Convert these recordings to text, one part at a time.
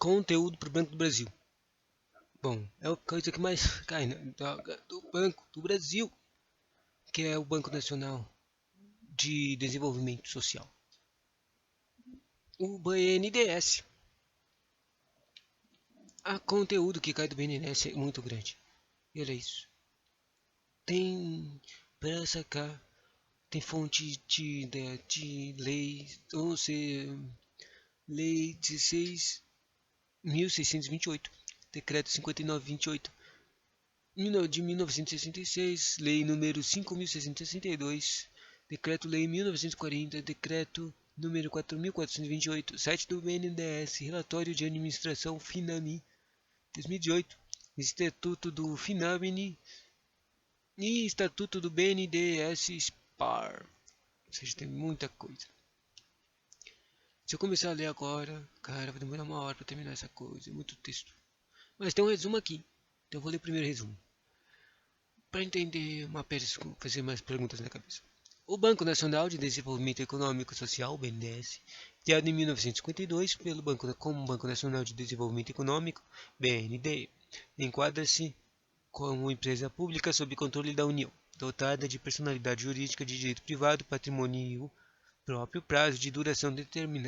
conteúdo para o Banco do Brasil. Bom, é a coisa que mais cai do Banco do Brasil, que é o Banco Nacional de Desenvolvimento Social, o BNDES. A conteúdo que cai do BNDES é muito grande. E olha isso. Tem para sacar, tem fonte de lei, ou seja, lei 16.628, decreto 5928 de 1966, lei número 5.662, decreto-lei 1940, decreto número 4.428, site do BNDES, relatório de administração FINAMI 2018, estatuto do FINAMI e estatuto do BNDES SPAR. Ou seja, tem muita coisa. Se eu começar a ler agora, cara, vai demorar uma hora para terminar essa coisa, é muito texto. Mas tem um resumo aqui, então eu vou ler o primeiro resumo. Para entender fazer mais perguntas na cabeça. O Banco Nacional de Desenvolvimento Econômico e Social, BNDES, criado em 1952 pelo como Banco Nacional de Desenvolvimento Econômico, BNDE, enquadra-se como empresa pública sob controle da União, dotada de personalidade jurídica de direito privado, patrimônio próprio, prazo de duração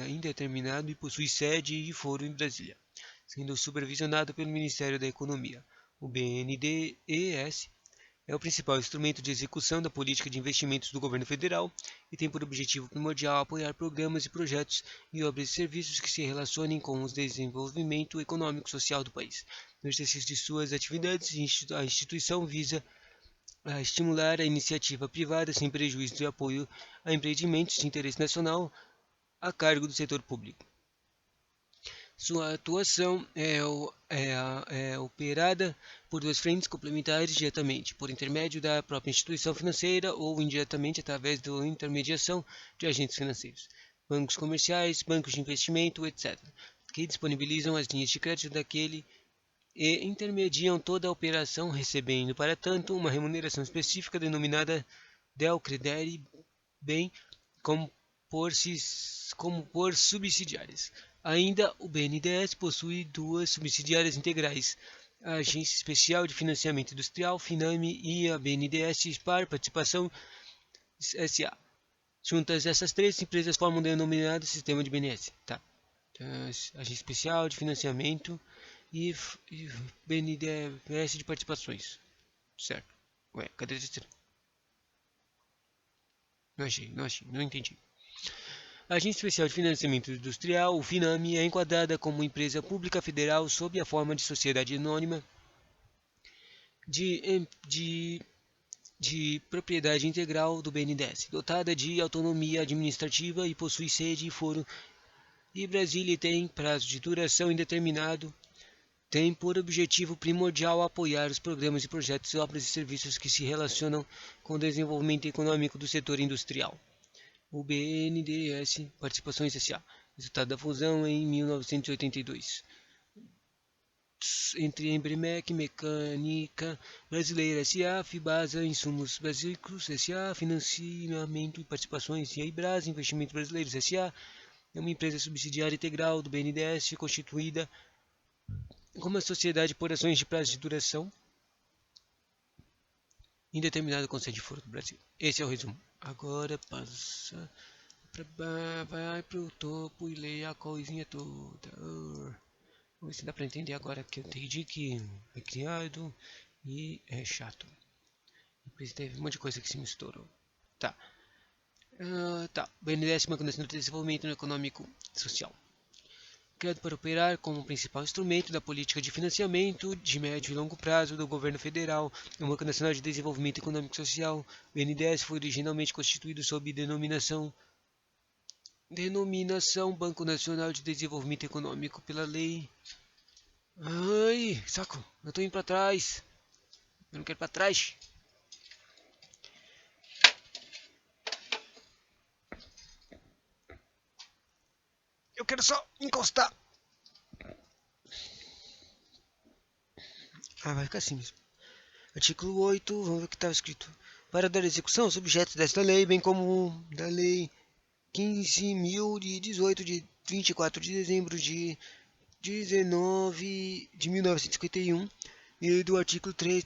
indeterminado e possui sede e foro em Brasília, sendo supervisionado pelo Ministério da Economia. O BNDES é o principal instrumento de execução da política de investimentos do governo federal e tem por objetivo primordial apoiar programas e projetos e obras e serviços que se relacionem com o desenvolvimento econômico e social do país. No exercício de suas atividades, a instituição visa estimular a iniciativa privada sem prejuízo de apoio a empreendimentos de interesse nacional a cargo do setor público. Sua atuação é operada por duas frentes complementares diretamente, por intermédio da própria instituição financeira ou indiretamente através da intermediação de agentes financeiros, bancos comerciais, bancos de investimento, etc., que disponibilizam as linhas de crédito daquele e intermediam toda a operação, recebendo, para tanto, uma remuneração específica denominada del credere, bem como por subsidiárias. Ainda, o BNDES possui duas subsidiárias integrais, a Agência Especial de Financiamento Industrial, FINAMI, e a BNDES SPAR Participação S.A. Juntas, essas três empresas formam o denominado Sistema de BNDES. Tá. Então, Agência Especial de Financiamento e BNDES de Participações. Certo. Ué, cadê a terceira? Não entendi. A Agência Especial de Financiamento Industrial, o FINAMI, é enquadrada como empresa pública federal sob a forma de sociedade anônima de propriedade integral do BNDES, dotada de autonomia administrativa e possui sede e foro em Brasília e tem prazo de duração indeterminado. Tem por objetivo primordial apoiar os programas e projetos, obras e serviços que se relacionam com o desenvolvimento econômico do setor industrial. O BNDES Participações S.A., resultado da fusão em 1982 entre Embremec Mecânica Brasileira S.A., Fibasa Insumos Básicos S.A., Financiamento e Participações e a Ibras Investimentos Brasileiros S.A., é uma empresa subsidiária integral do BNDES constituída como uma sociedade por ações de prazo de duração indeterminado com sede fora do Brasil. Esse é o resumo. Agora passa vai pro topo e leia a coisinha toda. Vamos ver se dá para entender agora que eu entendi que é criado e é chato. Depois teve um monte de coisa que se misturou. Tá. BNDES, Banco Nacional de Desenvolvimento Econômico e Social. Criado para operar como principal instrumento da política de financiamento de médio e longo prazo do governo federal, o Banco Nacional de Desenvolvimento Econômico e Social, o BNDES, foi originalmente constituído sob denominação Banco Nacional de Desenvolvimento Econômico pela lei. Ai, saco, eu tô indo para trás. Eu não quero para trás. Eu quero só encostar. Vai ficar assim mesmo. Artigo 8, vamos ver o que estava escrito. Para dar execução aos objetos desta lei, bem como da lei 15.018 de 24 de dezembro de 19 de 1951 e do artigo 3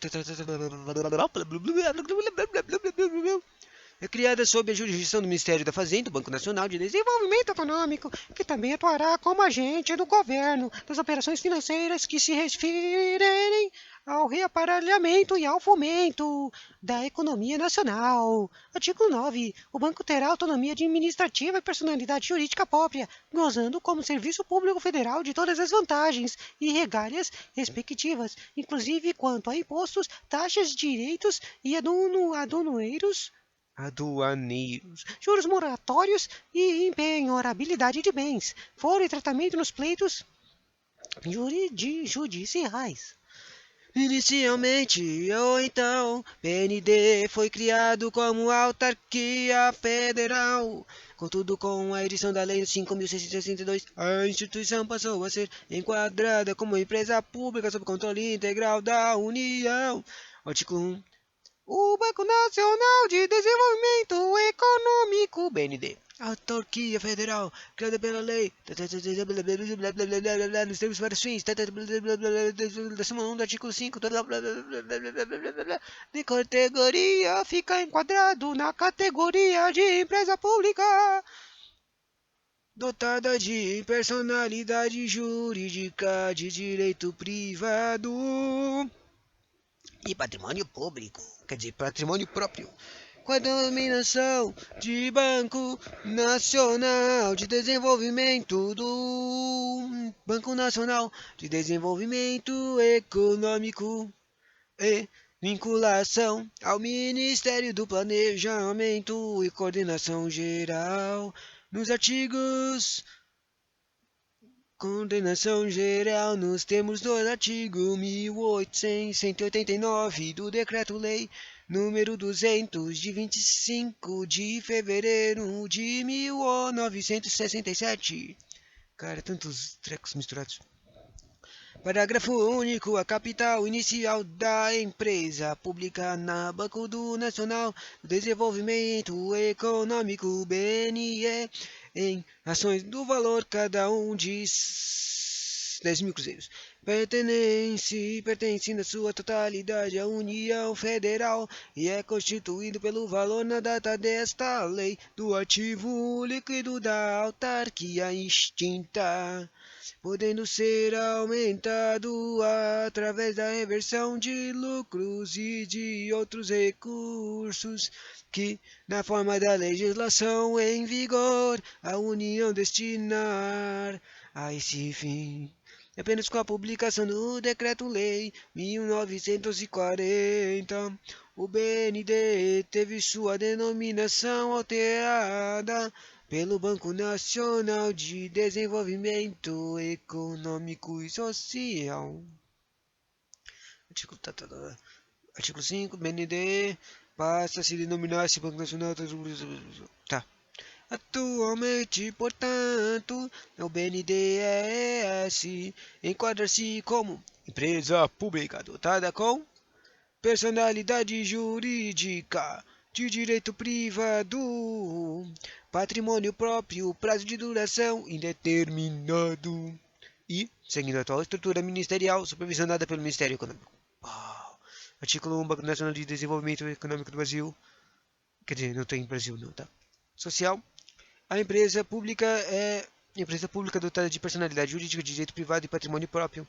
é criada sob a jurisdição do Ministério da Fazenda, do Banco Nacional de Desenvolvimento Econômico, que também atuará como agente do governo das operações financeiras que se referirem ao reaparelhamento e ao fomento da economia nacional. Artigo 9. O banco terá autonomia administrativa e personalidade jurídica própria, gozando como serviço público federal de todas as vantagens e regálias respectivas, inclusive quanto a impostos, taxas, direitos e aduaneiros, juros moratórios e empenhorabilidade de bens, foro e tratamento nos pleitos judiciais. Inicialmente, ou então, BND foi criado como autarquia federal. Contudo, com a edição da Lei 5.662, a instituição passou a ser enquadrada como empresa pública sob controle integral da União. Artigo 1. O Banco Nacional de Desenvolvimento Econômico, BND, autarquia federal, criada pela lei, nos termos para os fins, do artigo 5, de categoria, fica enquadrado na categoria de empresa pública, dotada de personalidade jurídica de direito privado e patrimônio público, quer dizer, patrimônio próprio, com a denominação de Banco Nacional de Desenvolvimento do Banco Nacional de Desenvolvimento Econômico e vinculação ao Ministério do Planejamento e Coordenação Geral, nos artigos Condenação geral nos termos do artigo 1889 do Decreto-Lei número 200 de 25 de fevereiro de 1967. Cara, tantos trecos misturados. Parágrafo único. A capital inicial da empresa pública na Banco do Nacional do Desenvolvimento Econômico, BNE, em ações do valor cada um de 10 mil cruzeiros. Pertence na sua totalidade à União Federal e é constituído pelo valor na data desta lei do ativo líquido da autarquia extinta, podendo ser aumentado através da reversão de lucros e de outros recursos que, na forma da legislação em vigor, a União destinar a esse fim. Apenas com a publicação do Decreto-Lei 1940, o BND teve sua denominação alterada pelo Banco Nacional de Desenvolvimento Econômico e Social. Artigo 5. BND passa a se denominar-se Banco Nacional. Tá. Atualmente, portanto, o BNDES enquadra-se como empresa pública dotada com personalidade jurídica de direito privado, patrimônio próprio, prazo de duração indeterminado e, seguindo a atual estrutura ministerial, supervisionada pelo Ministério Econômico. Artigo 1. Banco Nacional de Desenvolvimento Econômico do Brasil. Quer dizer, não tem Brasil não, tá? Social. A empresa pública é empresa pública dotada de personalidade jurídica de direito privado e patrimônio próprio.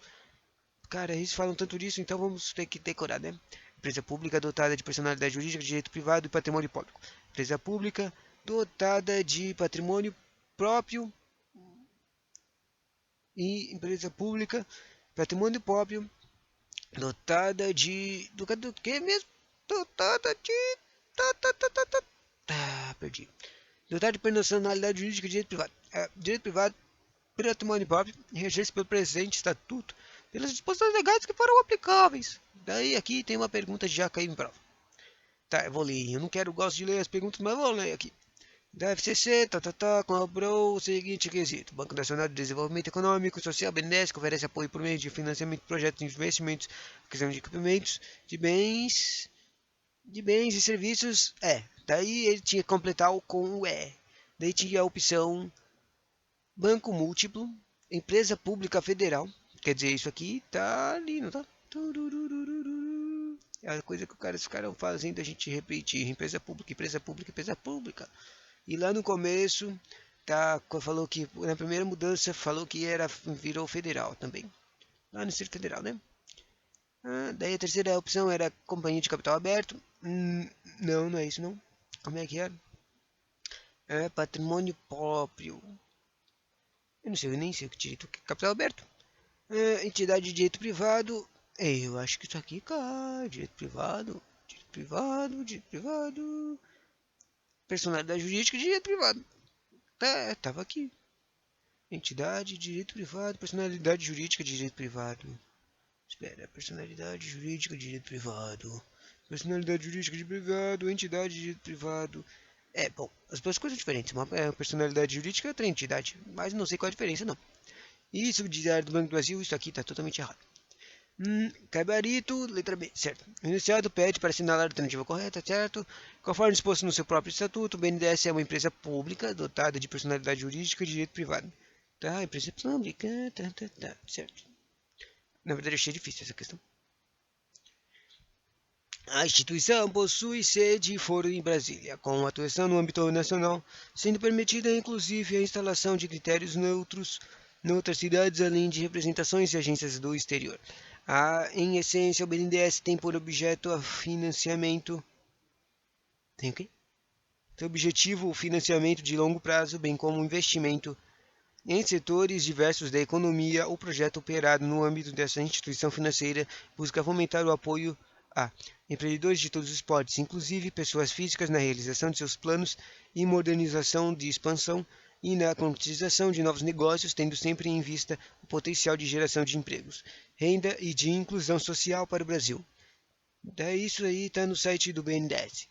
Cara, eles falam tanto disso, então vamos ter que decorar, né? Empresa pública dotada de personalidade jurídica de direito privado e patrimônio próprio. Empresa pública dotada de patrimônio próprio e empresa pública, patrimônio próprio, dotada de... do que mesmo? Dotada de... perdi. Dotada de personalidade jurídica de direito privado. Direito privado, patrimônio próprio, regesse pelo presente estatuto, pelas disposições legais que foram aplicáveis. Daí aqui tem uma pergunta que já caiu em prova. Tá, eu vou ler. Eu não gosto de ler as perguntas, mas vou ler aqui. Da FCC, cobrou o seguinte quesito. Banco Nacional de Desenvolvimento Econômico e Social, BNDES, que oferece apoio por meio de financiamento de projetos de investimentos, aquisição de equipamentos, de bens e serviços. Daí ele tinha que completar com o E. Daí tinha a opção banco múltiplo, empresa pública federal. Quer dizer, isso aqui tá ali, não tá? É a coisa que os caras ficaram fazendo a gente repetir. Empresa pública, empresa pública, empresa pública. E lá no começo, tá, falou que na primeira mudança falou que virou federal também. Lá no Distrito Federal, né? Daí a terceira opção era companhia de capital aberto. Não, não é isso não. Como é que era? É patrimônio próprio. Eu não sei, eu nem sei o que direito que é capital aberto. Entidade de direito privado. Eu acho que isso aqui cai. Direito privado. Direito privado. Direito privado. Personalidade jurídica de direito privado. Tava aqui. Entidade de direito privado. Personalidade jurídica de direito privado. Espera, personalidade jurídica de direito privado. Personalidade jurídica de privado, entidade de direito privado. Bom, as duas coisas diferentes. Uma é personalidade jurídica e outra é entidade. Mas não sei qual a diferença, não. E subsidiário do Banco do Brasil, isso aqui está totalmente errado. Gabarito, letra B, certo. O enunciado pede para assinalar a alternativa correta, certo? Conforme disposto no seu próprio estatuto, o BNDES é uma empresa pública dotada de personalidade jurídica e de direito privado. Tá, empresa pública, tá, certo. Na verdade, achei difícil essa questão. A instituição possui sede e foro em Brasília, com atuação no âmbito nacional, sendo permitida inclusive a instalação de critérios neutros em outras cidades, além de representações e agências do exterior. Em essência, o BNDES tem por objeto o financiamento. Tem o quê? Tem objetivo o financiamento de longo prazo, bem como o investimento em setores diversos da economia. O projeto operado no âmbito dessa instituição financeira busca fomentar o apoio a empreendedores de todos os portes, inclusive pessoas físicas, na realização de seus planos e modernização de expansão e na concretização de novos negócios, tendo sempre em vista o potencial de geração de empregos, renda e de inclusão social para o Brasil. Daí isso aí está no site do BNDES.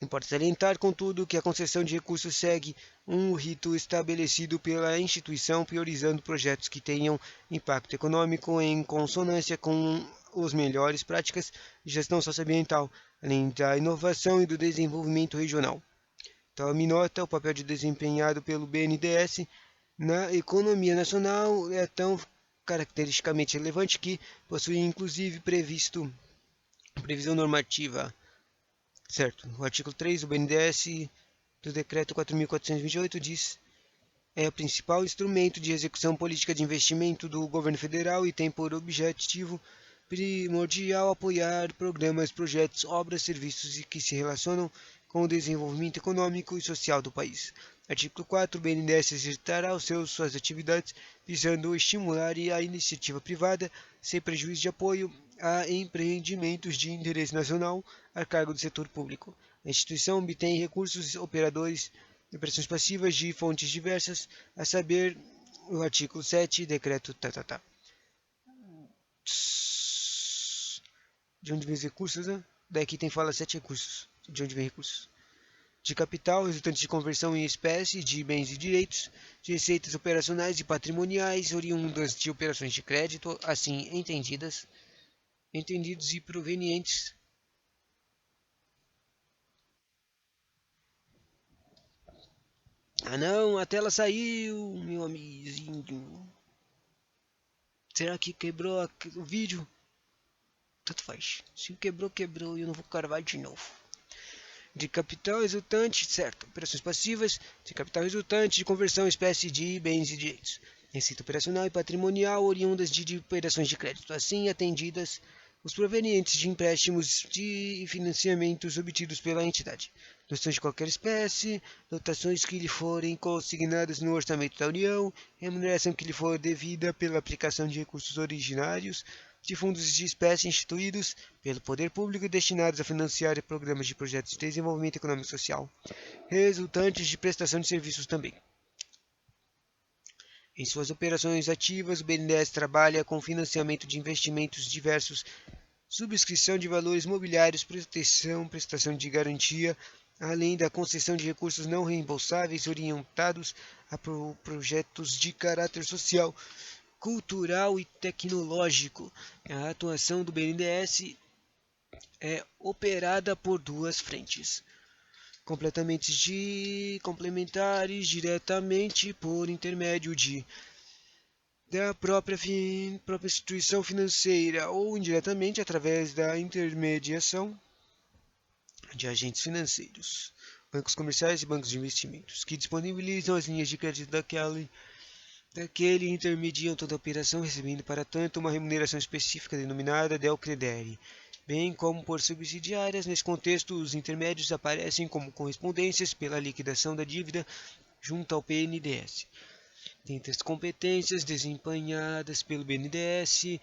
Importa salientar, contudo, que a concessão de recursos segue um rito estabelecido pela instituição, priorizando projetos que tenham impacto econômico em consonância com as melhores práticas de gestão socioambiental, além da inovação e do desenvolvimento regional. Tome nota, o papel desempenhado pelo BNDES na economia nacional é tão caracteristicamente relevante que possui inclusive previsão normativa. Certo. O artigo 3 do BNDES do Decreto 4.428 diz: é o principal instrumento de execução política de investimento do governo federal e tem por objetivo primordial apoiar programas, projetos, obras, serviços que se relacionam com o desenvolvimento econômico e social do país. Artigo 4. O BNDES exercitará suas atividades visando estimular a iniciativa privada, sem prejuízo de apoio a empreendimentos de interesse nacional a cargo do setor público. A instituição obtém recursos operações passivas de fontes diversas, a saber, o artigo 7, decreto de onde vem os recursos, né? Daqui tem fala 7 recursos. De onde vem recursos? De capital, resultantes de conversão em espécie, de bens e direitos, de receitas operacionais e patrimoniais, oriundas de operações de crédito, assim entendidos e provenientes. Ah não, a tela saiu, meu amiguinho. Será que quebrou o vídeo? Tanto faz. Se quebrou, quebrou e eu não vou gravar de novo. De capital resultante, certo. Operações passivas, de capital resultante, de conversão, espécie de bens e direitos. Receita operacional e patrimonial oriundas de operações de crédito, assim atendidas os provenientes de empréstimos e financiamentos obtidos pela entidade. Doações de qualquer espécie, dotações que lhe forem consignadas no orçamento da União, remuneração que lhe for devida pela aplicação de recursos originários, de fundos de espécie instituídos pelo poder público e destinados a financiar programas de projetos de desenvolvimento econômico e social, resultantes de prestação de serviços também. Em suas operações ativas, o BNDES trabalha com financiamento de investimentos diversos, subscrição de valores mobiliários, prestação de garantia, além da concessão de recursos não reembolsáveis orientados a projetos de caráter social, cultural e tecnológico. A atuação do BNDES é operada por duas frentes, complementares diretamente por intermédio de da própria instituição financeira ou indiretamente através da intermediação de agentes financeiros, bancos comerciais e bancos de investimentos, que disponibilizam as linhas de crédito daquele e intermediam toda a operação, recebendo para tanto uma remuneração específica denominada del credere, bem como por subsidiárias. Nesse contexto, os intermédios aparecem como correspondências pela liquidação da dívida junto ao BNDES. Dentre as competências desempenhadas pelo BNDES,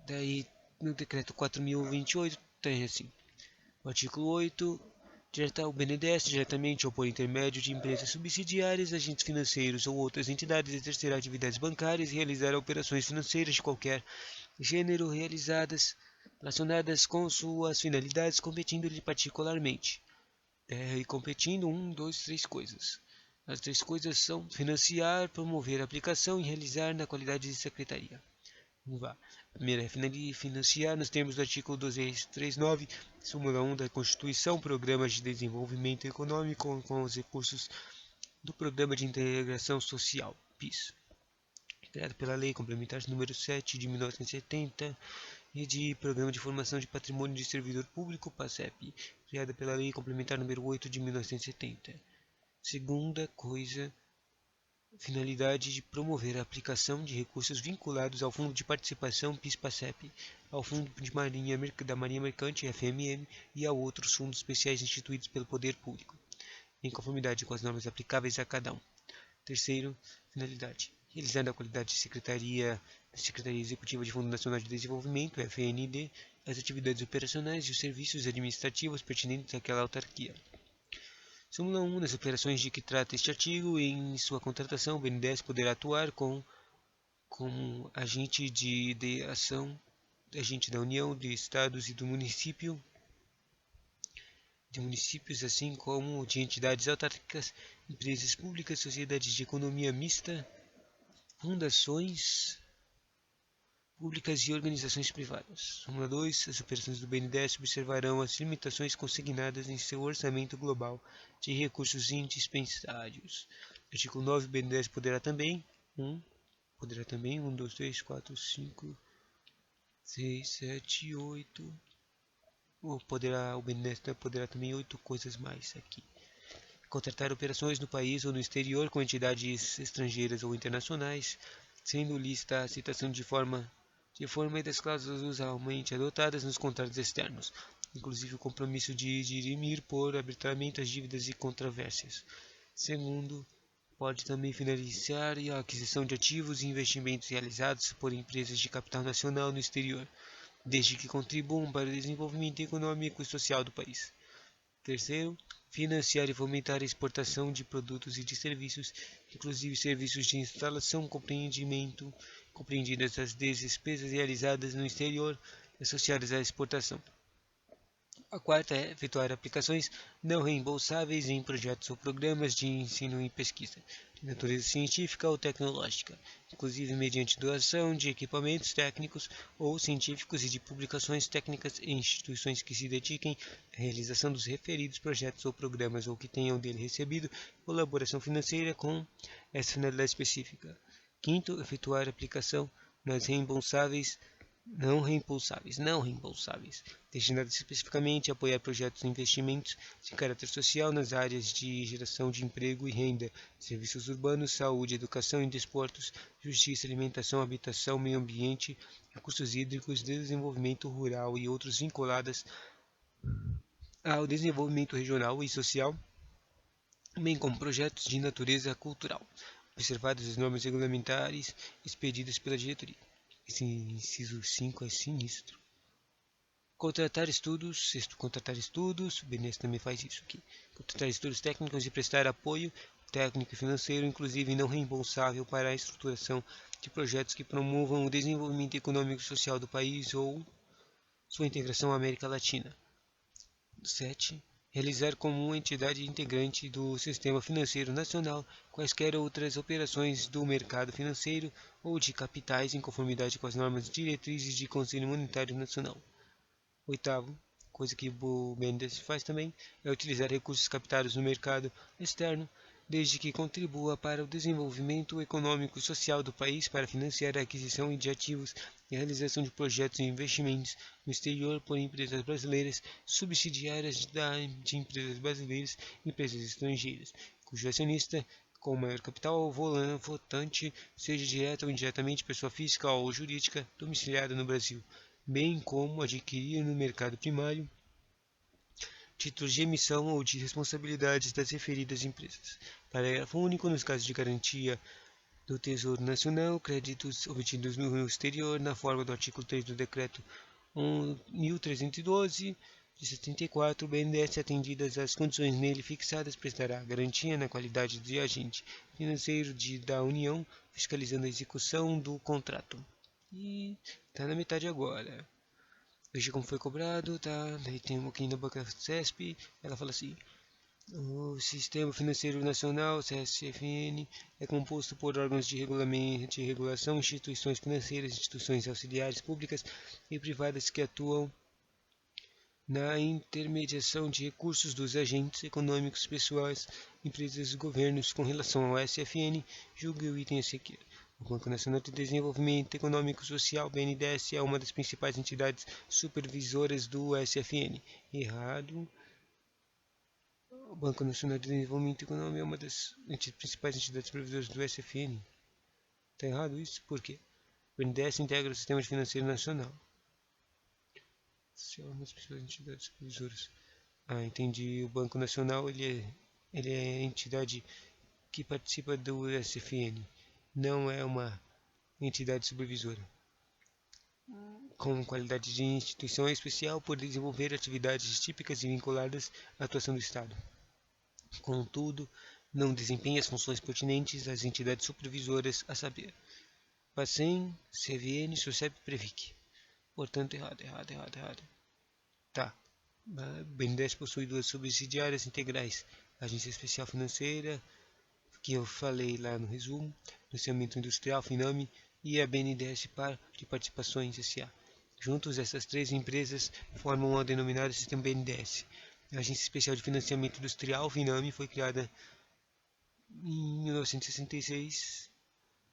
daí no decreto 4.028 tem assim: o artigo 8, o BNDES, diretamente ou por intermédio de empresas subsidiárias, agentes financeiros ou outras entidades, exercerá atividades bancárias e realizará operações financeiras de qualquer gênero relacionadas com suas finalidades, competindo-lhe particularmente. E competindo, 3 coisas. As 3 coisas são financiar, promover a aplicação e realizar na qualidade de secretaria. Vamos lá. A primeira é financiar, nos termos do artigo 1239, súmula 1 da Constituição, programas de desenvolvimento econômico com os recursos do Programa de Integração Social, PIS, criado pela Lei Complementar número 7 de 1970 e de Programa de Formação de Patrimônio de Servidor Público, PASEP, criada pela Lei Complementar número 8 de 1970. Segunda coisa, finalidade de promover a aplicação de recursos vinculados ao Fundo de Participação PIS-PASEP, ao Fundo da Marinha Mercante (FMM) e a outros fundos especiais instituídos pelo Poder Público, em conformidade com as normas aplicáveis a cada um. Terceiro, finalidade: realizar na qualidade de Secretaria Executiva de Fundo Nacional de Desenvolvimento (FND) as atividades operacionais e os serviços administrativos pertinentes àquela autarquia. Súmula 1. Nas operações de que trata este artigo, em sua contratação, o BNDES poderá atuar como agente de ação, agente da União, de Estados e de municípios, assim como de entidades autárquicas, empresas públicas, sociedades de economia mista, fundações públicas e organizações privadas. Súmula 2. As operações do BNDES observarão as limitações consignadas em seu orçamento global de recursos indispensários. Artigo 9. O BNDES poderá também 1, 2, 3, 4, 5, 6, 7, 8. O BNDES poderá também 8 coisas mais aqui. Contratar operações no país ou no exterior com entidades estrangeiras ou internacionais, sendo lista a citação de forma e das cláusulas usualmente adotadas nos contratos externos, inclusive o compromisso de dirimir por arbitramento as dívidas e controvérsias. Segundo, pode também financiar a aquisição de ativos e investimentos realizados por empresas de capital nacional no exterior, desde que contribuam para o desenvolvimento econômico e social do país. Terceiro, financiar e fomentar a exportação de produtos e de serviços, inclusive serviços de instalação, compreendidas as despesas realizadas no exterior associadas à exportação. A quarta é efetuar aplicações não reembolsáveis em projetos ou programas de ensino e pesquisa, de natureza científica ou tecnológica, inclusive mediante doação de equipamentos técnicos ou científicos e de publicações técnicas em instituições que se dediquem à realização dos referidos projetos ou programas ou que tenham dele recebido colaboração financeira com essa finalidade específica. Quinto, efetuar aplicação nas não reembolsáveis, destinadas especificamente a apoiar projetos e investimentos de caráter social nas áreas de geração de emprego e renda, serviços urbanos, saúde, educação e desportos, justiça, alimentação, habitação, meio ambiente, recursos hídricos, desenvolvimento rural e outros vinculados ao desenvolvimento regional e social, bem como projetos de natureza cultural, observadas as normas regulamentares expedidas pela diretoria. Esse inciso 5 é sinistro. Contratar estudos, o BNDES também faz isso aqui. Contratar estudos técnicos e prestar apoio técnico e financeiro, inclusive não reembolsável, para a estruturação de projetos que promovam o desenvolvimento econômico e social do país ou sua integração à América Latina. 7. Realizar como uma entidade integrante do sistema financeiro nacional quaisquer outras operações do mercado financeiro ou de capitais em conformidade com as normas diretrizes do Conselho Monetário Nacional. 8º, coisa que o BNDES faz também, é utilizar recursos captados no mercado externo desde que contribua para o desenvolvimento econômico e social do país para financiar a aquisição de ativos e a realização de projetos e investimentos no exterior por empresas brasileiras, subsidiárias de empresas brasileiras e empresas estrangeiras, cujo acionista com maior capital votante seja direta ou indiretamente pessoa física ou jurídica domiciliada no Brasil, bem como adquirir no mercado primário títulos de emissão ou de responsabilidades das referidas empresas. Parágrafo único. Nos casos de garantia do Tesouro Nacional, créditos obtidos no exterior, na forma do artigo 3 do Decreto 1312, de 74, o BNDES, atendidas as condições nele fixadas, prestará garantia na qualidade de agente financeiro da União, fiscalizando a execução do contrato. E está na metade agora. Veja como foi cobrado, tá? Daí tem aqui na banca CESP, ela fala assim: o Sistema Financeiro Nacional, CSFN, é composto por órgãos de regulação, instituições financeiras, instituições auxiliares públicas e privadas que atuam na intermediação de recursos dos agentes econômicos, pessoais, empresas e governos com relação ao SFN, julgue o item a seguir. O Banco Nacional de Desenvolvimento Econômico e Social, BNDES, é uma das principais entidades supervisoras do SFN. Errado. O Banco Nacional de Desenvolvimento Econômico é uma das principais entidades supervisoras do SFN. Está errado isso? Por quê? O BNDES integra o Sistema Financeiro Nacional. É uma das principais entidades supervisoras. Entendi. O Banco Nacional ele é a entidade que participa do SFN. Não é uma entidade supervisora, com qualidade de instituição especial por desenvolver atividades típicas e vinculadas à atuação do Estado. Contudo, não desempenha as funções pertinentes às entidades supervisoras, a saber, Bacen, CVN, SUSEP e Previc. Portanto, errado. Tá. O BNDES possui duas subsidiárias integrais, a Agência Especial Financeira, que eu falei lá no resumo, Financiamento Industrial, FINAME, e a BNDES Par de Participações S.A. Juntos, essas três empresas formam o denominado Sistema BNDES. A Agência Especial de Financiamento Industrial, FINAME, foi criada em 1966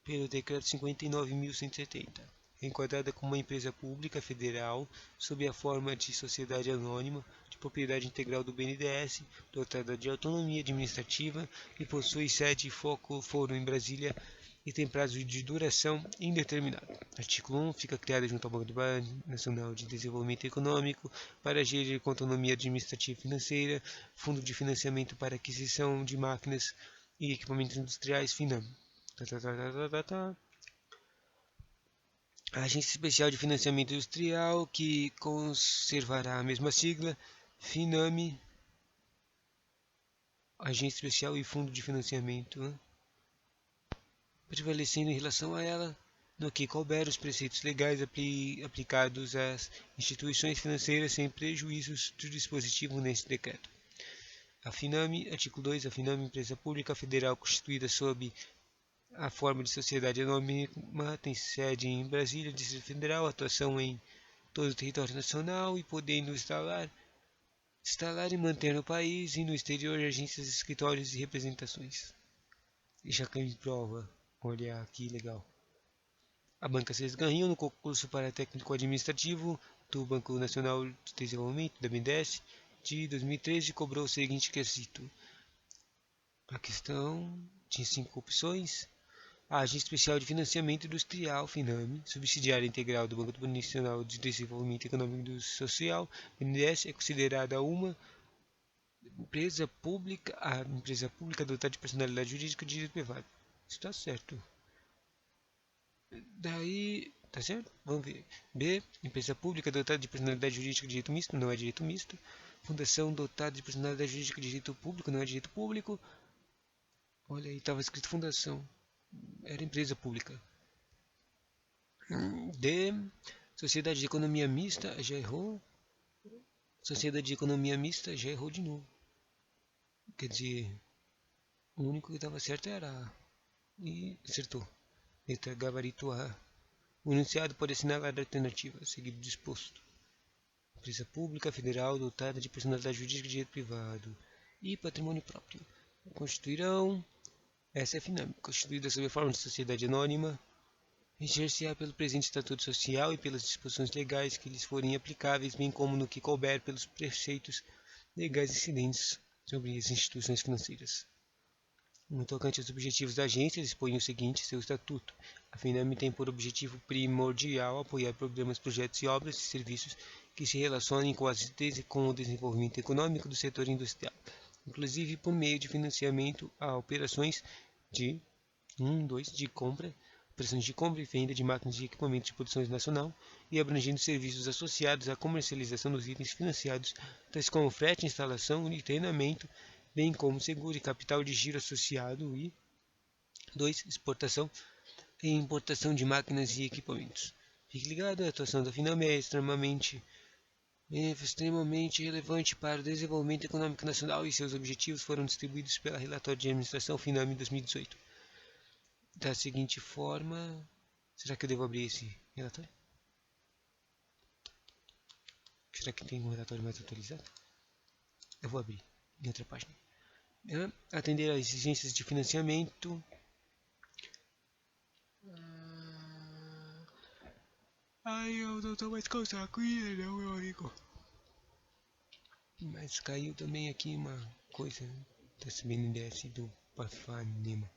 pelo Decreto 59.170. É enquadrada como uma empresa pública federal sob a forma de sociedade anônima de propriedade integral do BNDES, dotada de autonomia administrativa e possui sede e foro em Brasília e tem prazo de duração indeterminado. Artigo 1. Fica criada junto ao Banco Nacional de Desenvolvimento Econômico para gerir com autonomia administrativa e financeira, Fundo de Financiamento para Aquisição de Máquinas e Equipamentos Industriais, FINAM. A Agência Especial de Financiamento Industrial, que conservará a mesma sigla, FINAME, Agência Especial e Fundo de Financiamento, prevalecendo em relação a ela, no que couber os preceitos legais aplicados às instituições financeiras sem prejuízos do dispositivo neste decreto. A FINAME, artigo 2, a FINAME, empresa pública federal constituída sob a forma de sociedade anônima, tem sede em Brasília, Distrito Federal, atuação em todo o território nacional e podendo instalar e manter no país e no exterior agências, escritórios e representações. Deixa aqui em prova. Olha que legal. A Banca CES ganhou no concurso para técnico administrativo do Banco Nacional de Desenvolvimento, da BNDES, de 2013 e cobrou o seguinte quesito. A questão tinha 5 opções. A Agência Especial de Financiamento Industrial, FINAME, subsidiária integral do Banco Nacional de Desenvolvimento Econômico e Social, BNDES, é considerada uma empresa pública dotada de personalidade jurídica de direito privado. Isso está certo. Daí, tá certo? Vamos ver. B, empresa pública dotada de personalidade jurídica de direito misto, não é direito misto. Fundação dotada de personalidade jurídica de direito público, não é direito público. Olha aí, estava escrito fundação. Era empresa pública. D. Sociedade de economia mista, já errou. Sociedade de economia mista, já errou de novo. Quer dizer, o único que estava certo era A. E acertou. Letra gabarito A. O enunciado pode assinalar a alternativa, seguido disposto. Empresa pública federal dotada de personalidade jurídica de direito privado e patrimônio próprio. constituirão, essa é a FINAME, constituída sob a forma de sociedade anônima, reger-se-á pelo presente estatuto social e pelas disposições legais que lhes forem aplicáveis, bem como no que couber pelos preceitos legais incidentes sobre as instituições financeiras. No tocante aos objetivos da agência, dispõe o seguinte seu estatuto. A FINAME tem por objetivo primordial apoiar programas, projetos e obras e serviços que se relacionem com o desenvolvimento econômico do setor industrial, inclusive por meio de financiamento a operações de operações de compra e venda de máquinas e equipamentos de produção nacional e abrangendo serviços associados à comercialização dos itens financiados, tais como frete, instalação e treinamento, bem como seguro e capital de giro associado e 2. Exportação e importação de máquinas e equipamentos. Fique ligado, a atuação da FINAME é extremamente relevante para o desenvolvimento econômico nacional e seus objetivos foram distribuídos pela Relatório de Administração FINAME 2018. Da seguinte forma, será que eu devo abrir esse relatório? Será que tem um relatório mais atualizado? Eu vou abrir em outra página. Atender às exigências de financiamento. Ai, eu não tô mais com saco, não, meu amigo. Mas caiu também aqui uma coisa da BNDES do Pafanema.